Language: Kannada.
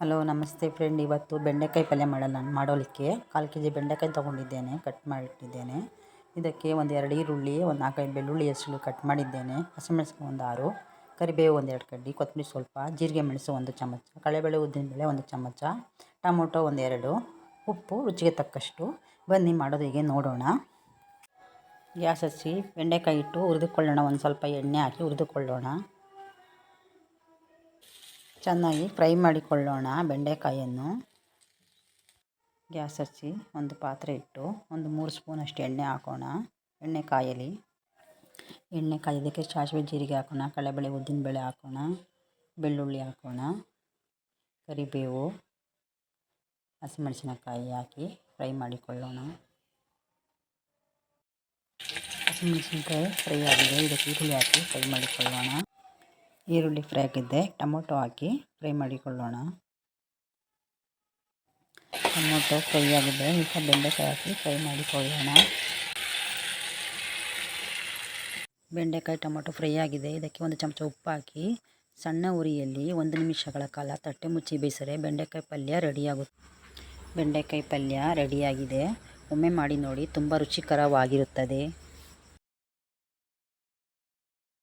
ಹಲೋ ನಮಸ್ತೆ ಫ್ರೆಂಡ್. ಇವತ್ತು ಬೆಂಡೆಕಾಯಿ ಪಲ್ಯ ಮಾಡೋಲಿಕ್ಕೆ 1/4 kg ಬೆಂಡೆಕಾಯಿ ತೊಗೊಂಡಿದ್ದೇನೆ, ಕಟ್ ಮಾಡಿಟ್ಟಿದ್ದೇನೆ. ಇದಕ್ಕೆ ಒಂದು 2 ಈರುಳ್ಳಿ, ಒಂದು 4-5 ಬೆಳ್ಳುಳ್ಳಿ ಹೆಸರು ಕಟ್ ಮಾಡಿದ್ದೇನೆ, ಹಸಿಮೆಣಸಿನಕಾಯಿ ಒಂದು 6, ಕರಿಬೇವು ಒಂದು 2 ಕಡ್ಡಿ, ಕೊತ್ತಂಬರಿ ಸ್ವಲ್ಪ, ಜೀರಿಗೆ ಮೆಣಸು 1 ಚಮಚ, ಕಡಲೆಬೇಳೆ ಉದ್ದಿನಬೇಳೆ 1 ಚಮಚ, ಟೊಮೊಟೊ 2, ಉಪ್ಪು ರುಚಿಗೆ ತಕ್ಕಷ್ಟು. ಬನ್ನಿ ಮಾಡೋದು ಹೇಗೆ ನೋಡೋಣ. ಗ್ಯಾಸ್ ಹಚ್ಚಿ ಬೆಂಡೆಕಾಯಿ ಇಟ್ಟು ಹುರಿದುಕೊಳ್ಳೋಣ. ಒಂದು ಸ್ವಲ್ಪ ಎಣ್ಣೆ ಹಾಕಿ ಹುರಿದುಕೊಳ್ಳೋಣ. ಚೆನ್ನಾಗಿ ಫ್ರೈ ಮಾಡಿಕೊಳ್ಳೋಣ ಬೆಂಡೆಕಾಯಿಯನ್ನು. ಗ್ಯಾಸ್ ಹಚ್ಚಿ ಒಂದು ಪಾತ್ರೆ ಇಟ್ಟು ಒಂದು 3 ಸ್ಪೂನಷ್ಟು ಎಣ್ಣೆ ಹಾಕೋಣ. ಎಣ್ಣೆ ಕಾಯಲಿ. ಎಣ್ಣೆ ಕಾಯೋದಕ್ಕೆ ಸಾಸಿವೆ ಜೀರಿಗೆ ಹಾಕೋಣ, ಕಡಲೆಬೇಳೆ ಉದ್ದಿನಬೇಳೆ ಹಾಕೋಣ, ಬೆಳ್ಳುಳ್ಳಿ ಹಾಕೋಣ, ಕರಿಬೇವು, ಹಸಿಮೆಣಸಿನಕಾಯಿ ಹಾಕಿ ಫ್ರೈ ಮಾಡಿಕೊಳ್ಳೋಣ. ಹಸಿಮೆಣಸಿನಕಾಯಿ ಫ್ರೈ ಆಗಿದೆ, ಇದಕ್ಕೆ ಈರುಳ್ಳಿ ಹಾಕಿ ಫ್ರೈ ಮಾಡಿಕೊಳ್ಳೋಣ. ಈರುಳ್ಳಿ ಫ್ರೈ ಆಗಿದ್ದೆ ಟೊಮೊಟೊ ಹಾಕಿ ಫ್ರೈ ಮಾಡಿಕೊಳ್ಳೋಣ. ಟೊಮೊಟೊ ಫ್ರೈ ಆಗಿದೆ, ಈಗ ಬೆಂಡೆಕಾಯಿ ಹಾಕಿ ಫ್ರೈ ಮಾಡಿಕೊಳ್ಳೋಣ. ಬೆಂಡೆಕಾಯಿ ಟೊಮೊಟೊ ಫ್ರೈ ಆಗಿದೆ, ಇದಕ್ಕೆ 1 ಚಮಚ ಉಪ್ಪು ಹಾಕಿ ಸಣ್ಣ ಉರಿಯಲ್ಲಿ 1 ನಿಮಿಷಗಳ ಕಾಲ ತಟ್ಟೆ ಮುಚ್ಚಿ ಬೇಯಿಸಿದರೆ ಬೆಂಡೆಕಾಯಿ ಪಲ್ಯ ರೆಡಿಯಾಗುತ್ತೆ. ಬೆಂಡೆಕಾಯಿ ಪಲ್ಯ ರೆಡಿಯಾಗಿದೆ. ಒಮ್ಮೆ ಮಾಡಿ ನೋಡಿ, ತುಂಬ ರುಚಿಕರವಾಗಿರುತ್ತದೆ.